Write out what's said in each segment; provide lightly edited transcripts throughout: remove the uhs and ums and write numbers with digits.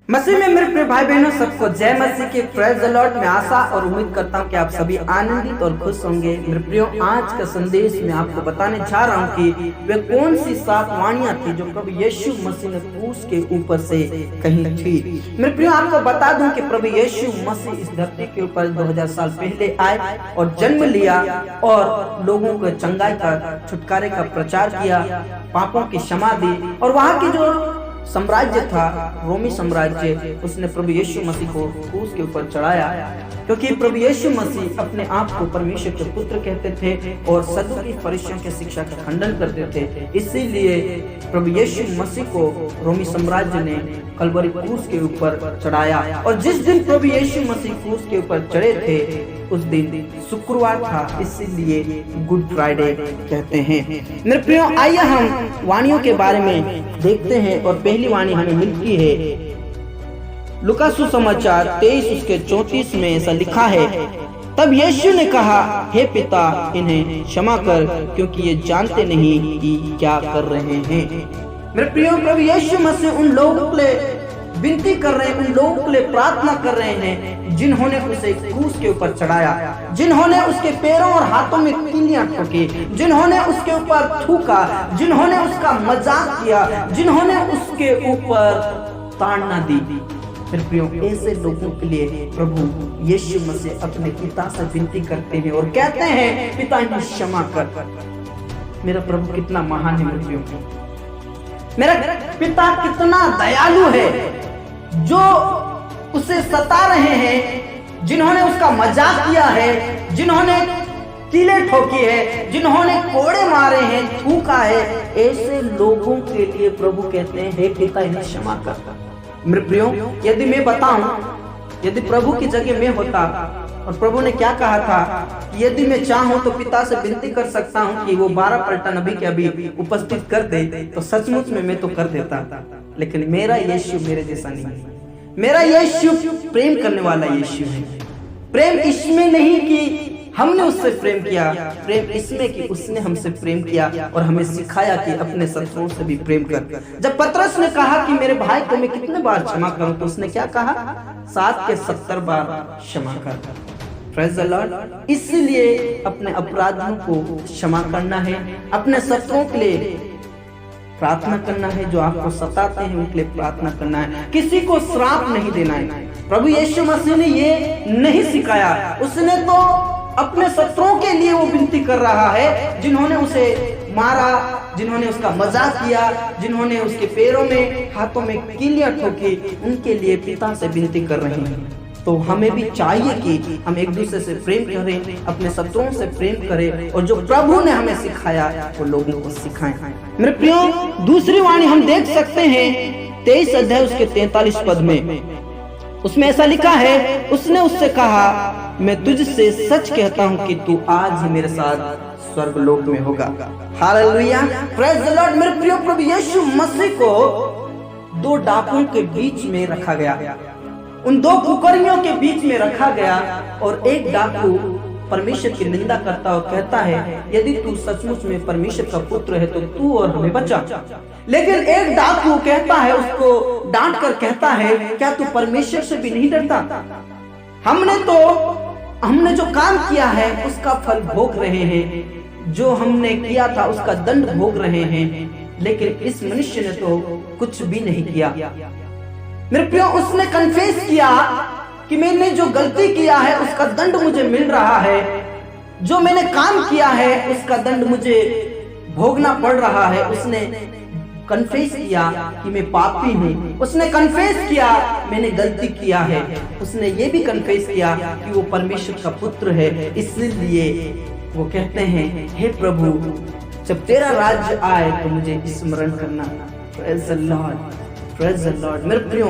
मसीह में मेरे प्रिय भाई बहनों, सबको जय मसीह के प्रेज द लॉर्ड। मैं आशा और उम्मीद करता हूं कि आप सभी आनंदित और खुश होंगे। मेरे प्रियो, आज का संदेश मैं आपको बताने जा रहा हूं कि वे कौन सी 7 वाणियां थी जो प्रभु यीशु मसीह ने क्रूस के ऊपर से कही थी। मेरे प्रियो, आपको बता दूं कि प्रभु यीशु मसीह इस धरती के ऊपर 2000 साल पहले आए और जन्म लिया और लोगों को चंगाई का, छुटकारे का प्रचार किया, पापों की क्षमा दी। और वहाँ की जो साम्राज्य था, रोमी साम्राज्य, उसने प्रभु यीशु मसीह को क्रूस के ऊपर चढ़ाया, क्योंकि प्रभु यीशु मसीह अपने आप को परमेश्वर के पुत्र कहते थे और सदूकी फरीसियों की शिक्षा का खंडन करते थे। इसीलिए प्रभु यीशु मसीह को रोमी साम्राज्य ने कलवरी क्रूस के ऊपर चढ़ाया। और जिस दिन प्रभु यीशु मसीह क्रूस के ऊपर चढ़े थे उस दिन शुक्रवार था, इसीलिए गुड फ्राइडे कहते हैं। मेरे प्रियो, आइए हम वाणियों के बारे में देखते हैं। और पहली वाणी हमें मिलती है लूका सुसमाचार 23 उसके 34 में ऐसा लिखा है, तब यीशु ने कहा, हे पिता, इन्हें क्षमा कर, क्योंकि ये जानते नहीं कि क्या कर रहे हैं। मेरे प्रियो, प्रभु यीशु मसीह उन लोगों के लिए विनती कर रहे हैं, उन लोगों के लिए प्रार्थना कर रहे हैं जिन्होंने उसे क्रूस के ऊपर चढ़ाया, जिन्होंने उसके पैरों और हाथों में कीलियां ठोकी, जिन्होंने उसके ऊपर थूका, जिन्होंने उसका मजाक किया, जिन्होंने उसके ऊपर ताड़ना दी। फिर प्रियो, ऐसे लोगों के लिए प्रभु यीशु मसीह अपने पिता से विनती करते हैं और कहते हैं, पिता इन्हें क्षमा कर। मेरा प्रभु कितना महान है मेरे प्रियो, मेरा पिता कितना दयालु है, जो उसे सता रहे हैं, जिन्होंने उसका मजाक किया है, जिन्होंने कीले ठोकी है, जिन्होंने कोड़े मारे हैं, थूका है, ऐसे लोगों के लिए प्रभु कहते हैं, हे पिता इन्हें क्षमा कर। मेरे प्रियो, यदि मैं बताऊं, यदि प्रभु की जगह मैं होता और प्रभु ने क्या कहा था कि यदि मैं चाहूं तो पिता से विनती कर सकता हूं कि वो 12 पलटन अभी के अभी उपस्थित कर दे, तो सचमुच में मैं तो कर देता। लेकिन मेरा यीशु मेरे जैसा नहीं है। मेरा यीशु प्रेम करने वाला यीशु है। प्रेम इसमें नहीं कि हमने उससे प्रेम किया, प्रेम इसमें कि उसने हमसे प्रेम किया और हमें सिखाया कि अपने शत्रुओं से भी प्रेम कर। जब पतरस ने कहा कि मेरे भाई को मैं कितने बार क्षमा करूं, तो उसने क्या कहा? 7 के 70 बार क्षमा कर। Praise the Lord. इसलिए अपने अपराधियों को क्षमा करना है, अपने शत्रुओं के लिए प्रार्थना करना है, जो आपको सताते हैं उनके लिए प्रार्थना करना है, किसी को श्राप नहीं देना है। प्रभु यीशु मसीह ने ये नहीं सिखाया, उसने तो अपने शत्रुओं के लिए वो विनती कर रहा है, जिन्होंने उसे मारा, जिन्होंने उसका मजाक किया, जिन्होंने उसके पैरों में, हाथों में कीलियां ठोकी, उनके लिए पिता से विनती कर रहे हैं। तो हमें भी चाहिए कि हम एक दूसरे से प्रेम करें, अपने शत्रुओं से प्रेम करें, और जो प्रभु ने हमें सिखाया वो लोगों को सिखाएं। मेरे प्रियो, दूसरी वाणी हम देख सकते हैं 23 अध्याय उसके 43 पद में, उसमें ऐसा लिखा है, उसने उससे कहा, मैं तुझसे सच कहता हूं कि तू आज ही मेरे साथ स्वर्गलोक में होगा। Hallelujah, praise the Lord. मेरे प्रियो, प्रभु यीशु मसीह को 2 डाकुओं के बीच में रखा गया, उन 2 कुकर्मियों के बीच में रखा गया, और एक डाकू परमेश्वर की निंदा करता और कहता है, यदि तू सचमुच में परमेश्वर का पुत्र है तो तू और हमें बचा। लेकिन एक डाकू कहता है, उसको डांट कर कहता है, क्या तू परमेश्वर से भी नहीं डरता? हमने जो काम किया है उसका फल भोग रहे हैं, जो हमने किया था उसका दंड भोग रहे हैं, लेकिन इस मनुष्य ने तो कुछ भी नहीं किया। मेरे प्रियो, उसने कन्फेस किया कि मैंने जो गलती किया है उसका दंड मुझे मिल रहा है, जो मैंने काम किया है उसका दंड मुझे भोगना पड़ रहा है। उसने कन्फेस किया कि मैं पापी हूँ, उसने कन्फेस किया मैंने गलती किया है, उसने ये भी कन्फेस किया कि वो परमेश्वर का पुत्र है। इसलिए वो कहते हैं, हे प्रभु, जब तेरा राज्य आए तो मुझे स्मरण करना। Praise the Lord, praise the Lord. मेरे प्रियो,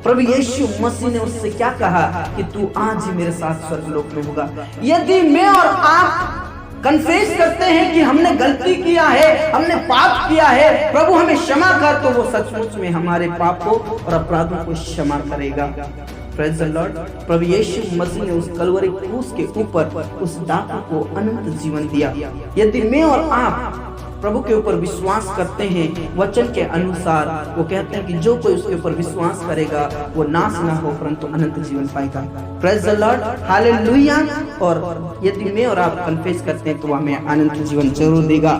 प्रभु यीशु मसीह ने उससे क्या कहा कि तू आज ही मेरे साथ स्वर्गलोक में होगा। यदि मैं और आप कन्फेस करते हैं कि हमने गलती किया है, हमने पाप किया है, प्रभु हमें क्षमा कर, तो वो सचमुच में हमारे पापों और अपराधों को क्षमा करेगा। Praise the Lord. प्रभु यीशु मसीह ने उस कलवरी क्रूस के ऊपर उस डाकू को अनंत जीवन दिया। यदि मैं और आप प्रभु के ऊपर विश्वास करते हैं, वचन के अनुसार वो कहते हैं कि जो कोई उसके ऊपर विश्वास करेगा वो नाश ना हो परंतु अनंत जीवन पाएगा। Praise the Lord, hallelujah. और यदि मैं और आप कन्फेस करते हैं तो वह हमें अनंत जीवन जरूर देगा।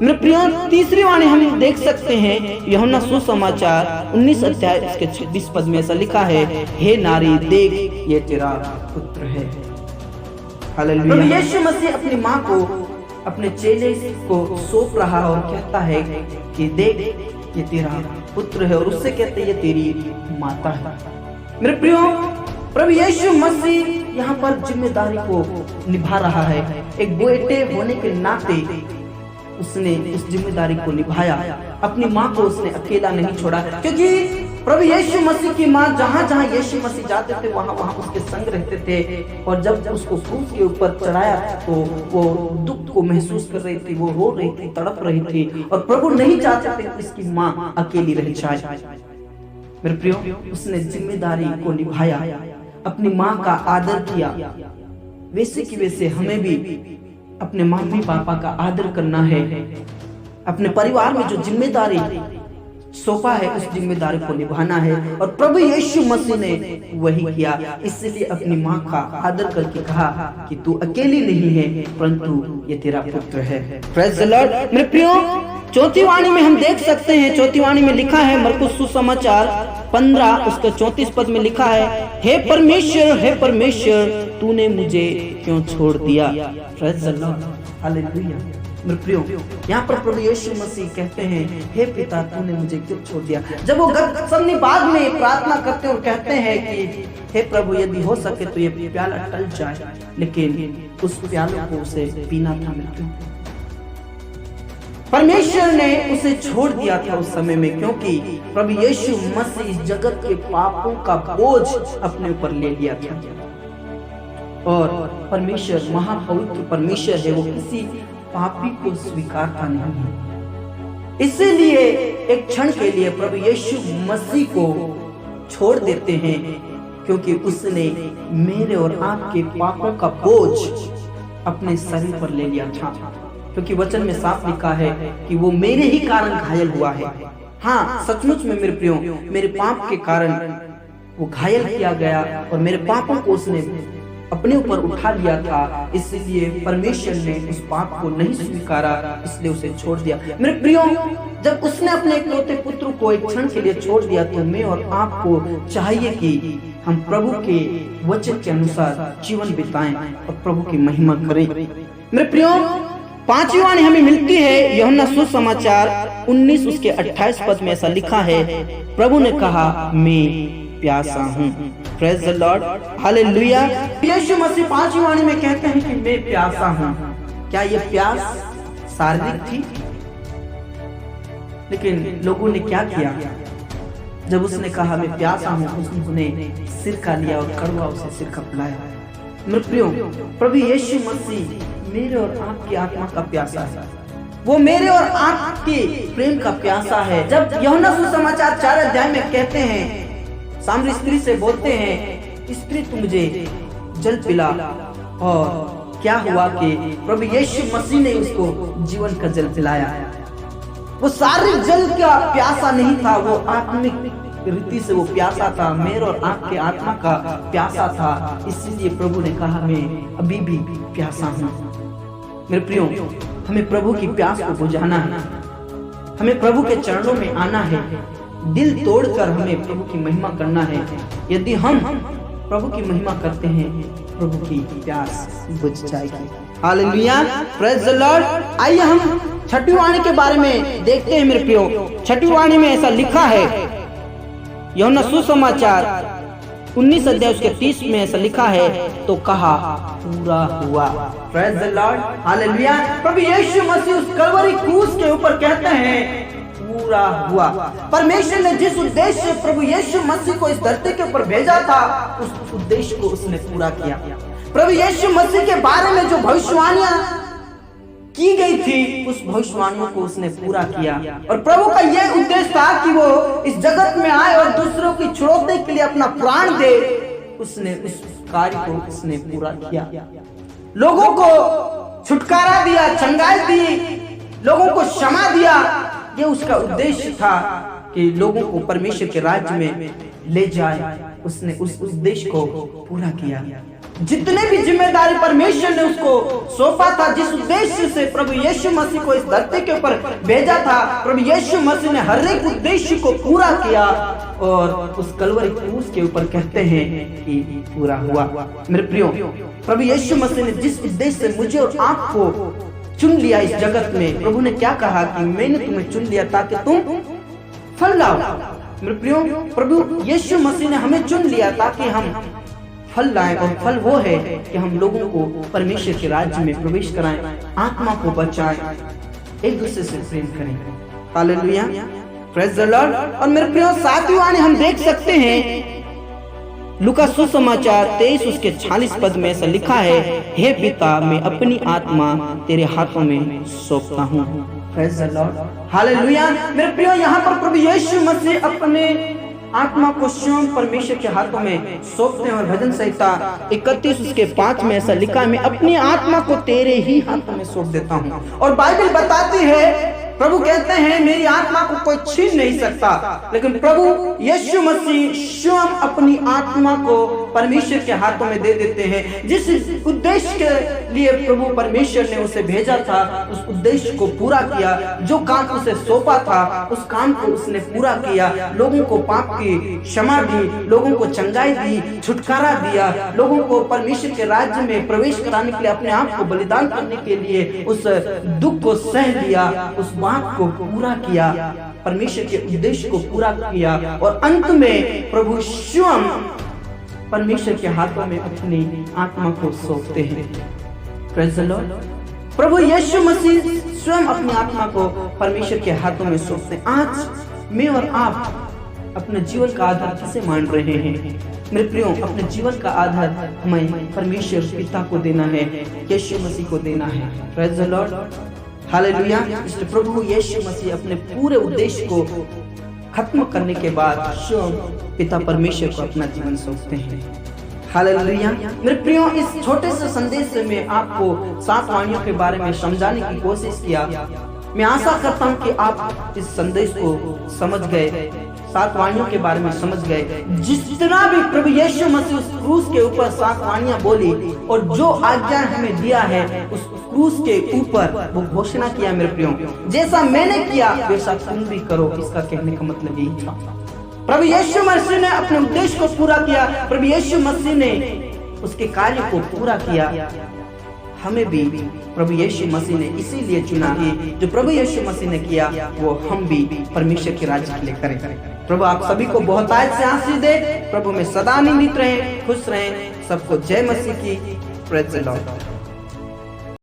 मेरे प्रियो, तीसरी वाणी हम देख सकते हैं यूहन्ना सुसमाचार 19 अध्याय उसके 26 पद में ऐसा लिखा है, हे नारी देख ये तेरा पुत्र है। हालेलुया। यीशु मसीह अपनी माँ को अपने चेले को सौंप रहा और कहता है कि देख ये तेरा पुत्र है, और उससे कहते हैं ये तेरी माता है। मेरे प्रियो, प्रभु यीशु मसीह यहाँ पर जिम्मेदारी को निभा रहा है। एक बेटे होने के नाते उसने उस जिम्मेदारी को निभाया। अपनी माँ को उसने अकेला नहीं छोड़ा, क्योंकि प्रभु यीशु मसीह की माँ जहाँ जहाँ यीशु मसीह जाते थे वहाँ वहाँ उसके संग रहते थे। और जब उसको क्रूस के ऊपर चढ़ाया तो वो दुख को महसूस कर रही थी, वो रो रही थी, तड़प रही थी, और प्रभु नहीं चाहते थे कि इसकी माँ अकेली रह जाए। मेरे प्रियो, उसने जिम्मेदारी को निभाया, अपनी माँ का आदर किया। वैसे की वैसे हमें भी अपने मम्मी पापा का आदर करना है। अपने परिवार में जो जिम्मेदारी सौंपा है उस जिम्मेदारी को निभाना है, और प्रभु यीशु मसीह ने वही किया। इसलिए अपनी माँ का आदर करके कहा कि तू अकेली नहीं है परंतु ये तेरा पुत्र है। Praise the Lord. मेरे प्रियो, चौथी वाणी में हम देख सकते हैं, चौथी वाणी में लिखा है मरकुस सुसमाचार 15 उसका 34 पद में लिखा है, हे परमेश्वर तूने मुझे क्यों छोड़ दिया। Praise the Lord, hallelujah. मेरे प्रियो, यहाँ पर प्रभु यीशु मसीह कहते हैं, हे पिता तूने मुझे क्यों छोड़ दिया। जब वो गतसमनी बाद में प्रार्थना करते और कहते हैं कि हे प्रभु यदि हो सके तो ये प्याला टल जाए, लेकिन उस प्याले को उसे पीना था। मेरे परमेश्वर ने उसे छोड़ दिया था उस समय में, क्योंकि प्रभु यीशु मसीह इस जगत के पापों का बोझ अपने ऊपर ले लिया था। और परमेश्वर महापवित्र परमेश्वर है, वो किसी पापी को स्वीकारता नहीं है। इसीलिए एक क्षण के लिए प्रभु यीशु मसीह को छोड़ देते हैं, क्योंकि उसने मेरे और आपके पापों का बोझ अपने शरीर पर ले लिया था। क्योंकि वचन में साफ लिखा है कि वो मेरे ही कारण घायल हुआ है। हाँ, सचमुच में मेरे प्रियो, मेरे पाप के कारण वो घायल किया गया और मेरे पापों को उसने अपने ऊपर उठा लिया था। इसलिए परमेश्वर ने उस पाप को नहीं स्वीकारा, इसलिए उसे छोड़ दिया। मेरे प्रियो, जब उसने अपने इकलौते पुत्र को एक क्षण के लिए छोड़ दिया तो मैं और आपको चाहिए कि हम प्रभु के वचन के अनुसार जीवन बिताएं और प्रभु की महिमा करें। मेरे प्रियो, पांचवी वाणी हमें मिलती है यूहन्ना सुसमाचार 19 उसके 28 पद में ऐसा लिखा है, प्रभु ने कहा मैं प्यासा हूँ। Praise the Lord, hallelujah. Yeshu Masih पांचवी वाणी में कहते हैं कि मैं प्यासा हूँ। क्या ये प्यास शारीरिक थी? लेकिन लोगों ने क्या किया? जब उसने कहा मैं प्यासा हूँ, उसने सिरका लिया और कड़वा उसे सिरका पिलाया। मेरे प्रियो, प्रभु यीशु मसीह मेरे और आपकी आत्मा का प्यासा है। वो मेरे और आपके प्रेम का प्यासा है। जब यूहन्ना सुसमाचार 4 अध्याय में कहते हैं, सामरी स्त्री से बोलते हैं, स्त्री तू मुझे जल पिला, और क्या हुआ कि प्रभु यीशु मसीह ने उसको जीवन का जल पिलाया। वो शारीरिक जल का प्यासा नहीं था, वो आत्मिक रीति से वो प्यासा था, मेरे और आपके आत्मा का प्यासा था। इसलिए प्रभु ने कहा मैं अभी भी प्यासा हूँ। मेरे प्रियो, हमें प्रभु की प्यास को बुझाना है, हमें प्रभु के चरणों में आना है, दिल तोड़कर हमें प्रभु की महिमा करना है। यदि हम प्रभु की महिमा करते हैं, प्रभु की प्यास बुझ जाएगी। Hallelujah, praise the Lord. आइए हम छठी वाणी के बारे में देखते हैं। मेरे प्रियो, छठी वाणी में ऐसा लिखा है यूहन्ना सुसमाचार 19 अध्याय उसके 30 में ऐसा लिखा है, तो कहा पूरा हुआ। Praise the Lord, hallelujah. प्रभु यीशु मसीह उस कलवरी क्रूस के ऊपर कहते हैं पूरा हुआ। परमेश्वर ने जिस उद्देश्य से प्रभु यीशु मसीह को इस धरती के ऊपर भेजा था, उस उद्देश्य को उसने पूरा किया। प्रभु यीशु मसीह के बारे में जो भविष्यवाणियां की गई थी, उस भविष्यवाणियों को उसने पूरा किया। और प्रभु का यह उद्देश्य था कि वो इस जगत में आए और दूसरों की छुड़ौती के लिए अपना प्राण दे। उसने उस कार्य को उसने पूरा किया, लोगों को छुटकारा दिया, चंगाई दी, लोगों को क्षमा दिया। ये उसका उद्देश्य था कि लोगों को परमेश्वर के राज्य में ले जाए। उसने उस उद्देश्य को पूरा किया। जितने भी जिम्मेदारी परमेश्वर ने उसको सौंपा था, जिस उद्देश्य से प्रभु यीशु मसीह को इस धरती के ऊपर भेजा था, प्रभु यीशु मसीह ने हर एक उद्देश्य को पूरा किया और उस कलवरी क्रूस के ऊपर कहते हैं कि पूरा हुआ। मेरे प्रियो, प्रभु यीशु मसीह ने जिस उद्देश्य से मुझे और आपको चुन लिया इस जगत में, प्रभु ने क्या कहा कि मैंने तुम्हें चुन लिया ताकि तुम फल लाओ। मेरे प्रियो, प्रभु यीशु मसीह ने हमें चुन लिया ताकि हम फल लाएं, और फल वो है कि हम लोगों को परमेश्वर के राज्य में प्रवेश कराएं, आत्मा को बचाएं, एक दूसरे से प्रेम करें। Hallelujah, praise the Lord. और मेरे प्रियो साथियों, हम देख सकते हैं लूका सुसमाचार 23 उसके 46 पद में ऐसा लिखा है, हे पिता, मैं अपनी आत्मा तेरे हाथों में सौंपता हूँ। Praise the Lord, hallelujah. मेरे प्रियो, यहाँ पर प्रभु यीशु मसीह अपने आत्मा को स्वयं परमेश्वर के हाथों में सौंपते हैं। और भजन संहिता 31 उसके 5 में ऐसा लिखा है, मैं अपनी आत्मा को तेरे ही हाथों में सौंप देता हूँ। और बाइबल बताती है, प्रभु कहते हैं मेरी आत्मा को कोई छीन नहीं सकता, लेकिन प्रभु यीशु मसीह स्वयं अपनी आत्मा को परमेश्वर के हाथों में दे देते हैं। जिस उद्देश्य के लिए प्रभु परमेश्वर ने उसे भेजा था, उस उद्देश्य को पूरा किया। जो काम उसे सौंपा था, उस काम को उसने पूरा किया। लोगों को पाप की क्षमा दी, लोगों को चंगाई दी, छुटकारा दिया, लोगों को परमेश्वर के राज्य में प्रवेश कराने के लिए अपने आप को बलिदान करने के लिए उस दुख को सह लिया, उस बात को पूरा किया, परमेश्वर के उद्देश्य को पूरा किया। और अंत में प्रभु स्वयं परमेश्वर के हाथों में अपनी आत्मा को सौंपते हैं। Praise the Lord. प्रभु यीशु मसीह स्वयं अपनी आत्मा को परमेश्वर के हाथों में सौंपते हैं। आज मैं और आप अपने जीवन का आधार किसे मान रहे हैं? मेरे प्रियो, अपने जीवन का आधार हमें परमेश्वर पिता को देना है, यीशु मसीह को देना है। Praise the Lord, hallelujah. इसलिए प्रभु यीशु मसीह अपने पूरे उद्देश्य को खत्म करने के बाद स्वयं पिता परमेश्वर को अपना जीवन सौंपते हैं। हालेलुया। मेरे प्रियो, इस छोटे से संदेश से मैं आपको 7 वाणियों के बारे में समझाने की कोशिश किया। मैं आशा करता हूँ कि आप इस संदेश को समझ गए, 7 वाणियों के बारे में समझ गए। जितना भी प्रभु यीशु मसीह उस क्रूस के ऊपर 7 वाणियां बोली और जो आज्ञा हमें दिया है, उस क्रूस के ऊपर वो घोषणा किया। मेरे प्रियो, जैसा मैंने किया वैसा तुम भी करो। इसका कहने का मतलब यही था। प्रभु यीशु मसीह ने अपने उद्देश्य को पूरा किया, प्रभु यीशु मसीह ने उसके कार्य को पूरा किया। हमें भी प्रभु यीशु मसीह ने इसीलिए चुना कि जो प्रभु यीशु मसीह ने किया वो हम भी परमेश्वर के राज्य के लिए करें। प्रभु आप सभी को बहुत से आशीष दे। प्रभु में सदा आनंदित रहें, खुश रहें। सबको जय मसीह की। Praise the Lord.